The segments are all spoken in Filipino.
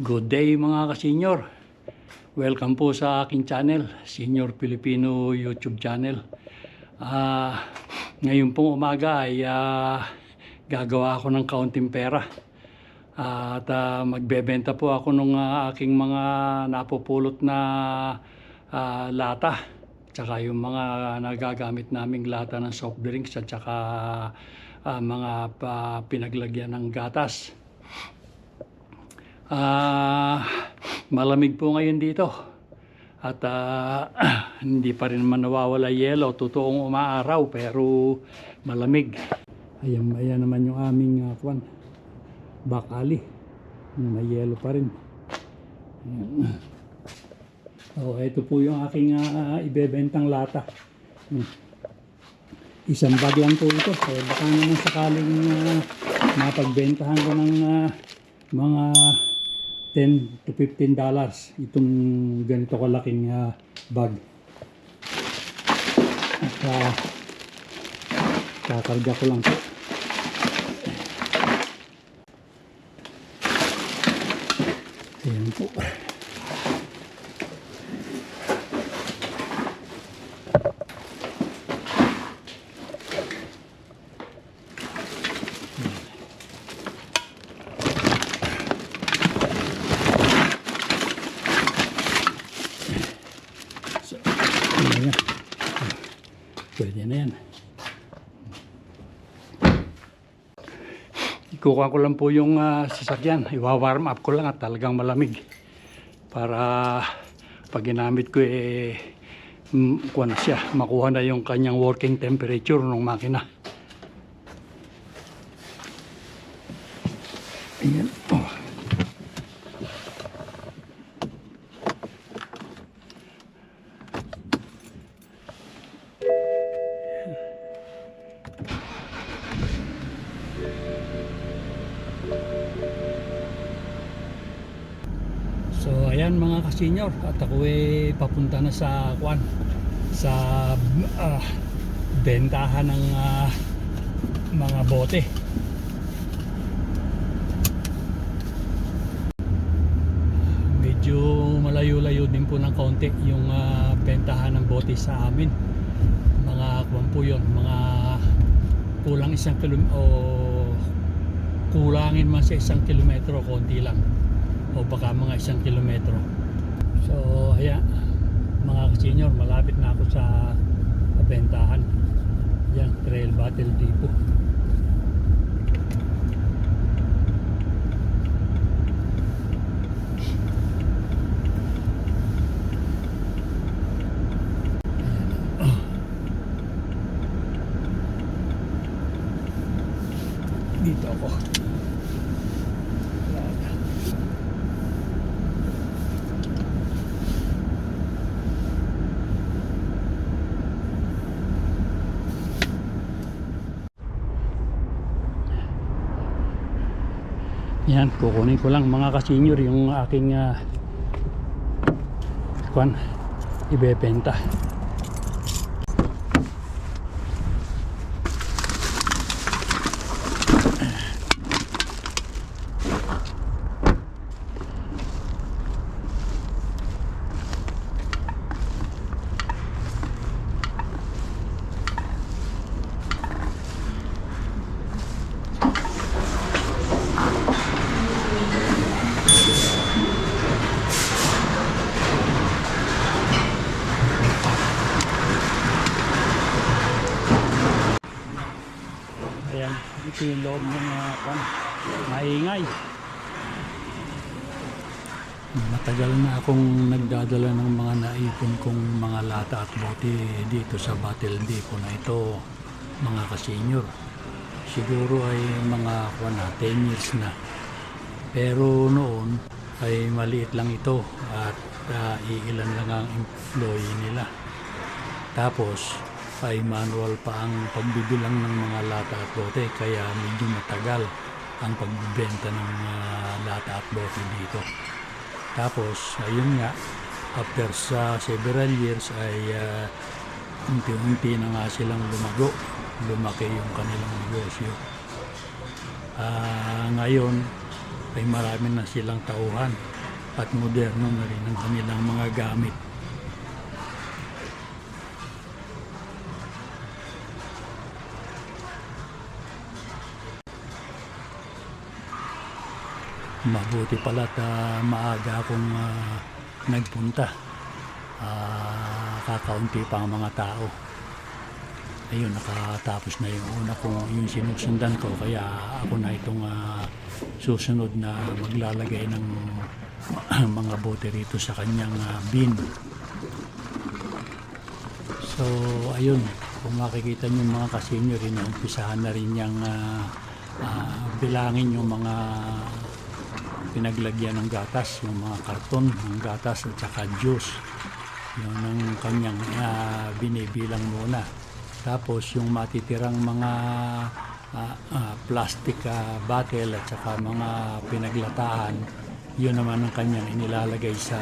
Good day mga ka-senior. Welcome po sa aking channel, Senior Filipino YouTube channel. Ngayon pong umaga ay gagawa ako ng kaunting pera. At magbebenta po ako ng aking mga napupulot na lata. Tsaka yung mga nagagamit naming lata ng soft drinks at tsaka mga pinaglagyan ng gatas. Malamig po ngayon dito at hindi pa rin naman nawawala yelo. Totoong umaaraw pero malamig. Ayan naman yung aming bakali. May yelo pa rin. Ito po yung aking ibebentang lata. Isang bag lang po ito. Baka naman sakaling mapagbentahan ko ng mga $10 to $15 itong ganito kalaking bag. At kakarga ko lang po. Ayan po. Pwede na yan. Ikukuha ko lang po yung sasakyan. Iwa-warm up ko lang at talagang malamig. Para pag ginamit ko kuha na siya. Makuha na yung kanyang working temperature ng makina. Ayan. So ayan mga ka-senior, at ako papunta na sa bentahan ng mga bote. Medyo malayo-layo din po ng kaunti yung bentahan ng bote sa amin. Mga po yun, mga kulang isang kilometro o kulangin man sa 1 kilometro, konti lang. O baka mga 1 kilometro. So ayan mga ka-senior, malapit na ako sa bentahan. Yan, Trail Battle Depot. Dito ako. Yan, kukunin ko lang mga ka-senior yung aking ibebenta. Ayan, ito yung loob ng maingay. Matagal na akong nagdadala ng mga naipon kong mga lata at bote dito sa Battle Depot na ito, mga ka-senior. Siguro ay mga 10 years na. Pero noon ay maliit lang ito at iilan lang ang employee nila. Tapos ay manual pa ang pagbibilang ng mga lata at bote, kaya medyo matagal ang pagbibenta ng lata at bote dito. Tapos ayun nga, after sa several years ay unti-unti na nga silang lumaki yung kanilang negosyo. Ngayon ay marami na silang tauhan. at moderno na rin ang kanilang mga gamit. Mabuti pala't maaga akong nagpunta. Kakaunti pa ang mga tao. Ayun, nakatapos na yung sinusundan ko, kaya ako na itong susunod na maglalagay ng mga bote rito sa kanyang bin. So ayun, kung makikita nyo mga kasenyor, umpisahan na rin niyang bilangin yung mga pinaglagyan ng gatas, yung mga karton ng gatas at saka juice. Yun ang kanyang binibilang muna. Tapos yung matitirang mga plastic bottle at saka mga pinaglatahan, yun naman ang kanyang inilalagay sa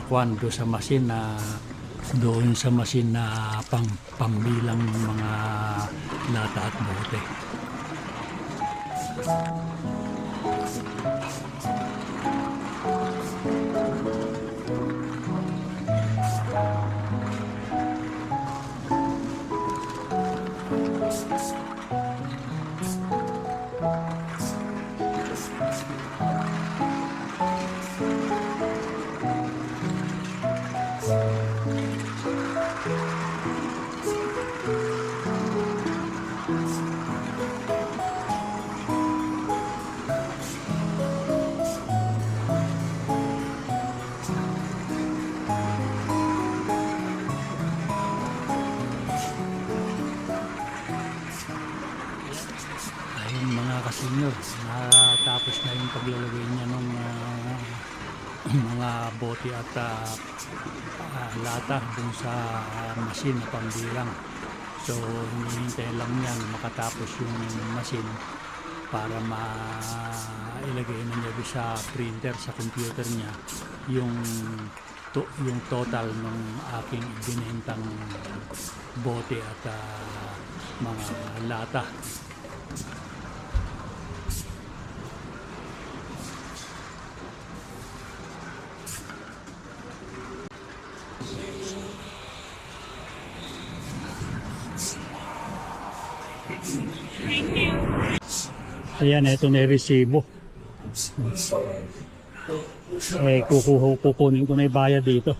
kwando sa masin na doon sa masin na pambilang ng mga lata at bote. Ayun mga kasenyor, natapos na yung paglalagay niya ng mga bote at lata dun sa masin na pambilang. So hinihintay lang niyan makatapos yung masin para mailagay na niya sa printer, sa computer niya yung total ng aking binentang bote at mga lata. Ayan, ito na yung resibo. Kukunin ko na yung bayad dito.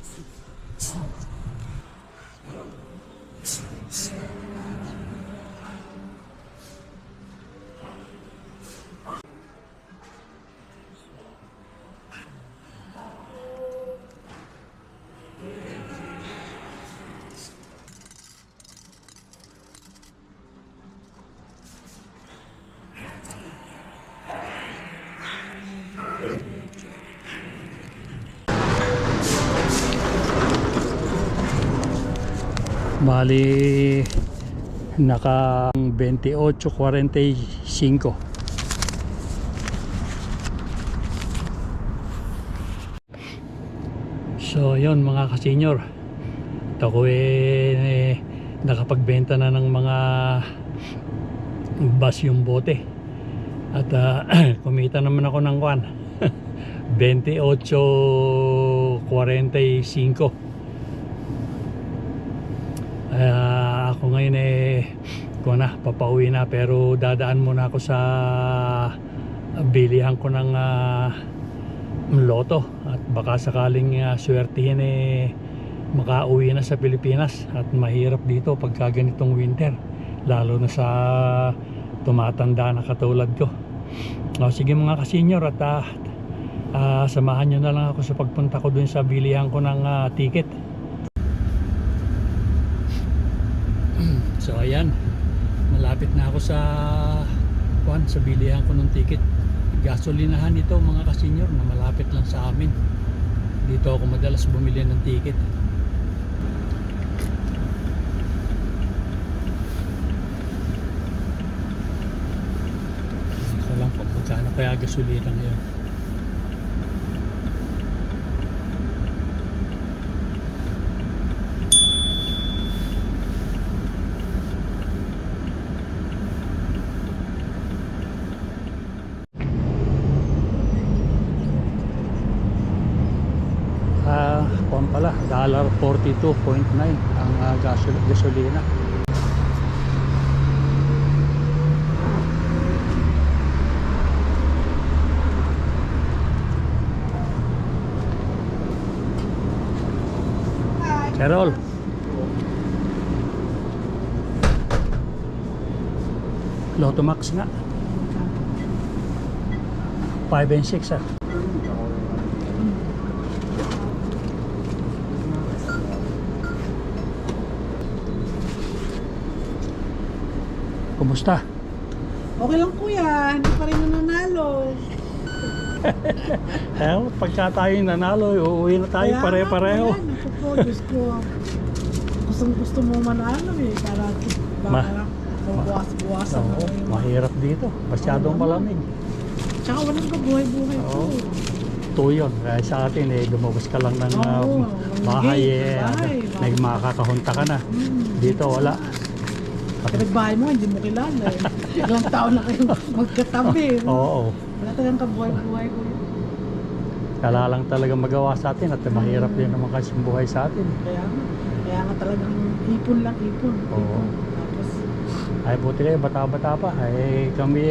Bali naka 28.45. So yun mga kasenyor, ako nakapagbenta na ng mga bus yung bote at kumita naman ako ng 28.45. Ako ngayon papauwi na, pero dadaan muna ako sa bilihan ko ng loto at baka sakaling swertihin makauwi na sa Pilipinas. At mahirap dito pagka ganitong winter, lalo na sa tumatanda na katulad ko. Sige mga kasenyor, at samahan nyo na lang ako sa pagpunta ko dun sa bilihan ko ng ticket. So ayan, malapit na ako sa bilihan ko ng ticket. Gasolinahan ito mga kasenyor na malapit lang sa amin. Dito ako madalas bumili ng ticket. Ito lang kung magkano kaya gasolina ngayon. pala, $42.9 ang gasolina. Carol. Lotto Max nga. 5 and 6 ah. Kumusta? Okay lang kuya, hindi pa rin nananalo. Pagka tayo nanalo, uuwi na tayo Kaya pare-pareho. nga, kuya, naku po, Diyos ko. Gusto mo manalo eh, para baka mabuwas-buwasan Oo, mahirap dito. Masyadong malamig. Tsaka walang kabuhay-buhay po. Oo. Ito yun. Kaya sa atin lumabas ka lang ng Oo, bahay bahay. makakahunta ka na. Dito wala. Pinagbahay mo, hindi mo kilala eh. Ilang taon na kayo magkatabi. Oo. Wala talagang kabuhay-buhay ko yun. Kala lang talaga magawa sa atin at mahirap din naman kasi yung buhay sa atin. Kaya nga talagang ipon lang, ipon. Oo. Tapos, Ay buti kayo, bata-bata pa. Ay kami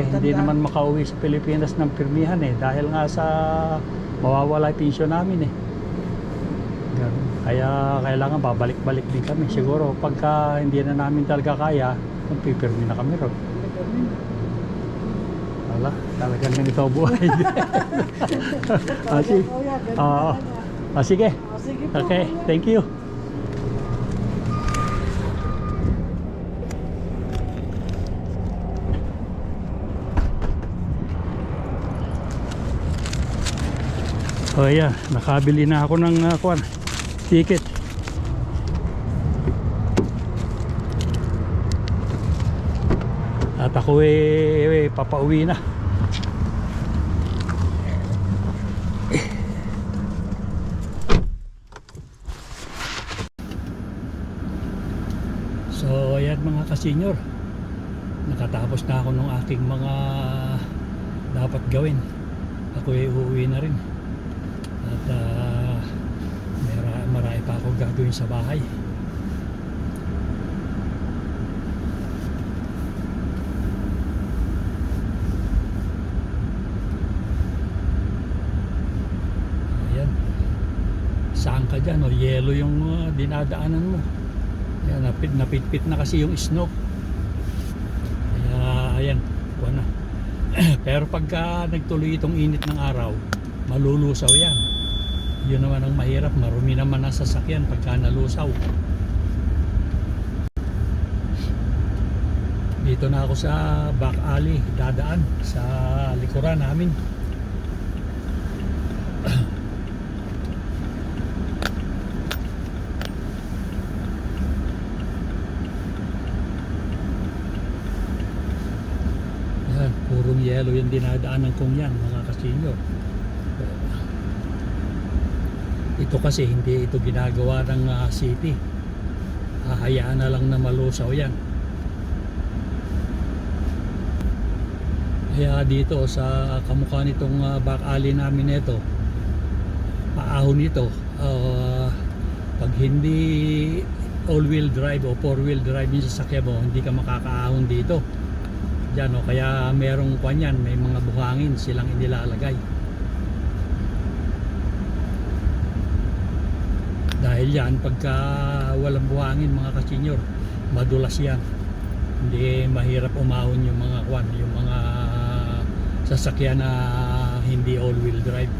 hindi naman makauwi sa Pilipinas ng pirmihan dahil nga sa mawawala yung pensyon namin Ganun. Kaya kailangan babalik-balik din kami. Siguro pagka hindi na namin talaga kaya, pipirmi na kami ron. Wala, talagang ganito buhay. Sige. Sige. sige po. Okay, thank you. Oh yeah, nakabili na ako ng ticket. At ako papauwi na. So ayan mga kasenyor, nakatapos na ako ng aking mga dapat gawin. Ako uuwi na rin. At marami pa akong gagawin sa bahay. Ayan. Saan ka dyan? O yelo yung dinadaanan mo. Ayan, napitpit na kasi yung snow. Kaya ayan, kuha na. Pero pagka nagtuloy itong init ng araw, malulusaw yan. Yun naman ang mahirap, marumi naman ang sasakyan pagka nalusaw. Dito na ako sa back alley, dadaan sa likuran namin. Yan, purong yelo yung dinadaanan kong yan mga kasenyor. Ito kasi hindi ito ginagawa ng city. Hahayaan na lang na malusaw yan. Kaya dito sa kamukha nitong back alley namin ito, paahon nito, pag hindi all-wheel drive o four-wheel drive yung sasakyan mo, hindi ka makakaahon dito. Diyan, kaya merong kanyan, may mga buhangin silang inilalagay. Dahil yan, pagka walang buhangin mga kasenyor, madulas yan. Hindi mahirap umahon yung mga yung mga sasakyan na hindi all-wheel drive.